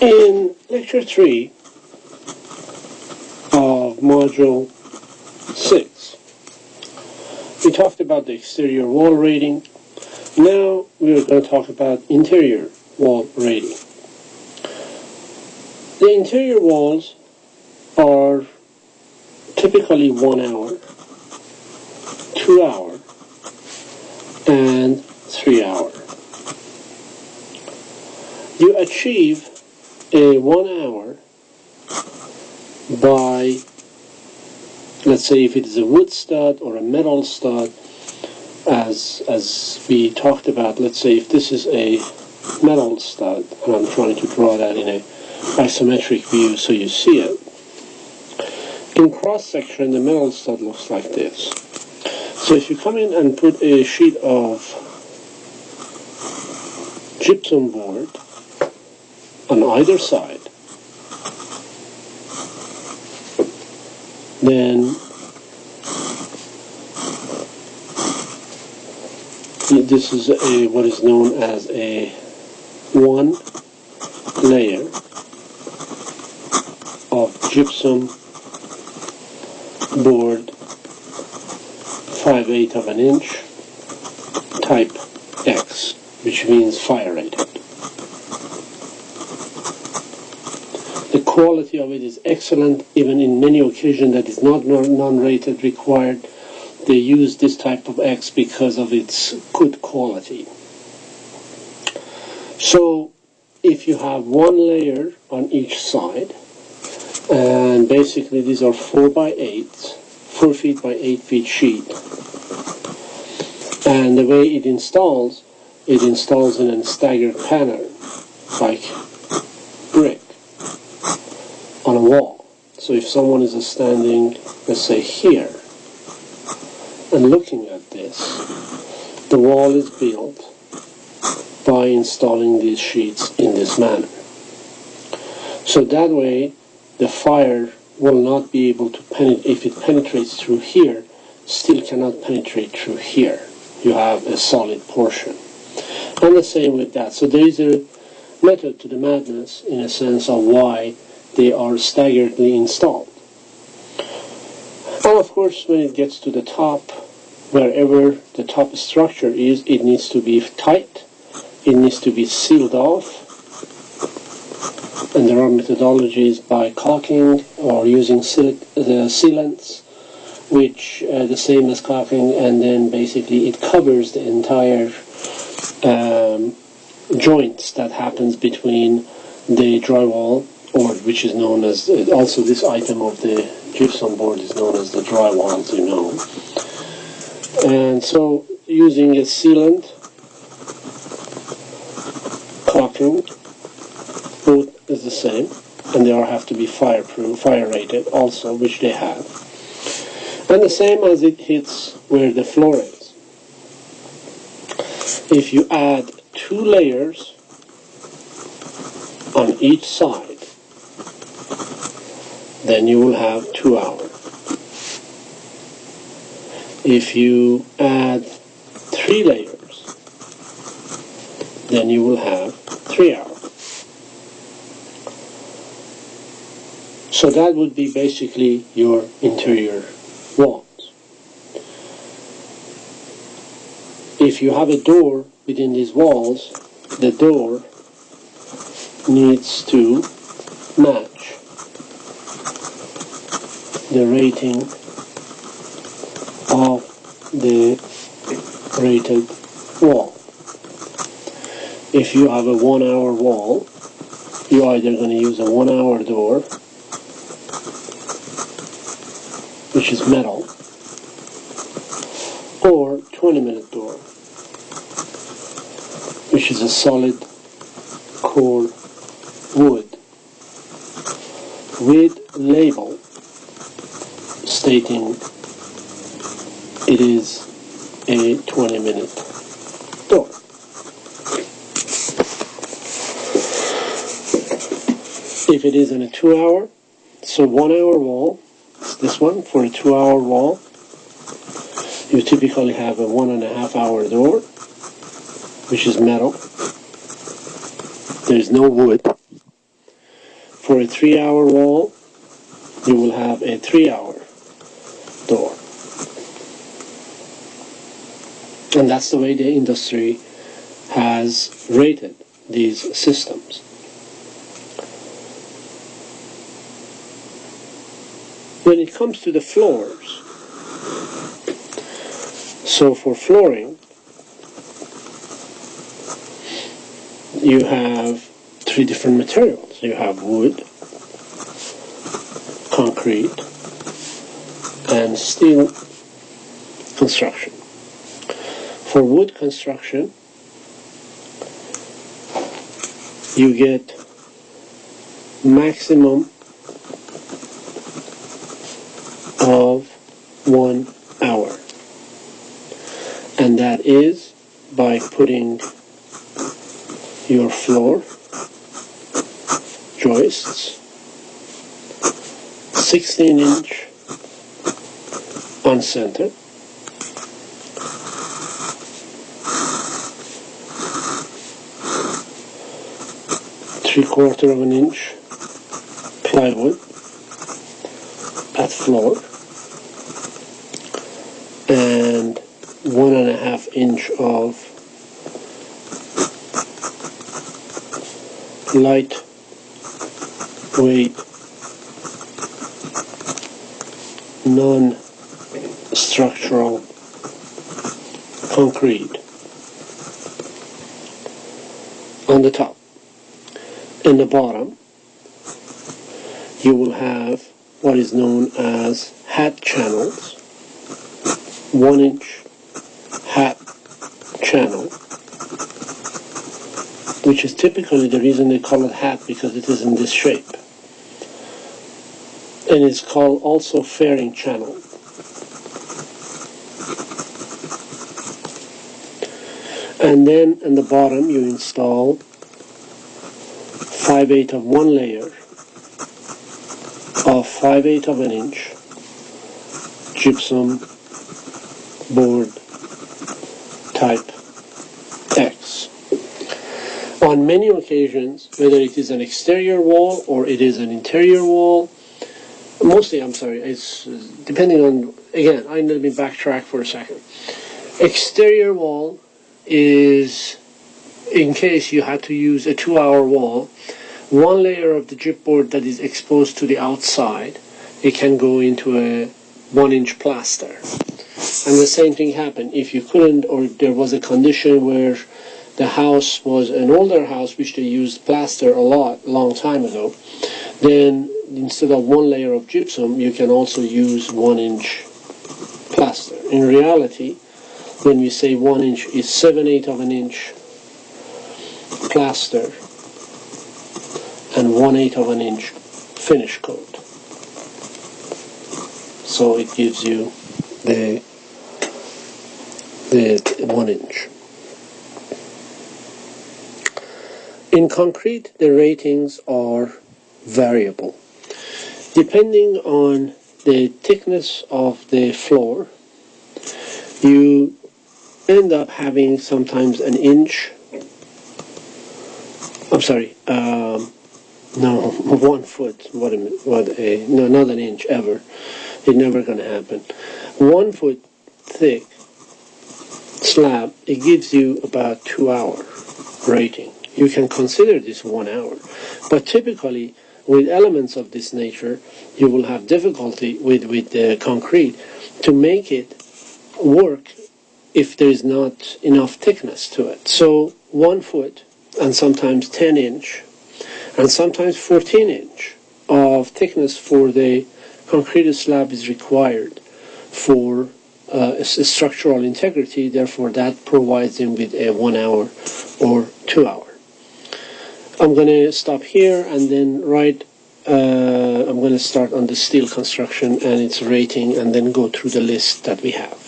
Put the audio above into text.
In Lecture 3 of Module 6, we talked about the exterior wall rating. Now we are going to talk about interior wall rating. The interior walls are typically 1 hour, 2 hour, and 3 hour. You achieve a 1 hour by, let's say if it is a wood stud or a metal stud, as we talked about. Let's say if this is a metal stud, and I'm trying to draw that in a isometric view so you see it. In cross section, the metal stud looks like this. So if you come in and put a sheet of gypsum board on either side, then this is what is known as a one layer of gypsum board 5/8 of an inch type X, which means fire rated. The quality of it is excellent. Even in many occasions that is not non-rated required, they use this type of X because of its good quality. So if you have one layer on each side, and basically these are 4 feet by 8 feet sheet, and the way it installs in a staggered pattern, like brick on a wall. So if someone is standing, let's say here, and looking at this, the wall is built by installing these sheets in this manner. So that way the fire will not be able to penetrate. If it penetrates through here, still cannot penetrate through here. You have a solid portion. And the same with that. So there is a method to the madness in a sense of why they are staggeredly installed. And of course, when it gets to the top, wherever the top structure is, it needs to be tight, it needs to be sealed off, and there are methodologies by caulking or using sealants, which the same as caulking, and then basically it covers the entire joints that happens between the drywall, or which is known as, also this item of the gypsum board is known as the drywall, as you know. And so using a sealant, caulking, both is the same, and they all have to be fireproof, fire rated also, which they have. And the same as it hits where the floor is. If you add 2 layers on each side, then you will have 2 hours. If you add 3 layers, then you will have 3 hours. So that would be basically your interior walls. If you have a door within these walls, the door needs to match the rating of the rated wall. If you have a 1 hour wall, you're either going to use a 1 hour door, which is metal, or 20-minute door, which is a solid core wood with label stating it is a 20-minute door. If it is in a 2 hour, so 1 hour wall, this one for a 2 hour wall, you typically have a 1.5 hour door, which is metal. There's no wood. For a 3-hour wall, you will have a 3-hour door. And that's the way the industry has rated these systems. When it comes to the floors, so for flooring, you have 3 different materials. You have wood, concrete, and steel construction. For wood construction, you get maximum of 1 hour, and that is by putting your floor joists 16-inch on center, ¾ of an inch plywood at floor, and 1½ inch of lightweight non-structural concrete on the top. In the bottom, you will have what is known as hat channels, 1-inch hat channel, which is typically the reason they call it hat, because it is in this shape. And it's called also fairing channel. And then in the bottom you install 5/8 of 1 layer of 5/8 of an inch gypsum board type X. On many occasions, whether it is an exterior wall or it is an interior wall, mostly, it's depending on, again, let me backtrack for a second. Exterior wall is, in case you had to use a 2-hour wall, 1 layer of the gypboard that is exposed to the outside, it can go into a 1-inch plaster. And the same thing happened if you couldn't, or there was a condition where the house was an older house which they used plaster a long time ago, then instead of 1 layer of gypsum, you can also use 1-inch plaster. In reality, when we say 1 inch, is 7/8 of an inch plaster and 1/8 of an inch finish coat. So it gives you the 1 inch. In concrete, the ratings are variable. Depending on the thickness of the floor, you end up having sometimes an inch, no, 1 foot, no, not an inch ever. It's never going to happen. 1 foot thick slab, it gives you about 2-hour rating. You can consider this 1 hour. But typically, with elements of this nature, you will have difficulty with the concrete to make it work if there is not enough thickness to it. So 1 foot, and sometimes 10-inch, and sometimes 14-inch of thickness for the concrete slab is required for structural integrity. Therefore, that provides them with a 1 hour or 2 hour. I'm going to stop here and then I'm going to start on the steel construction and its rating, and then go through the list that we have.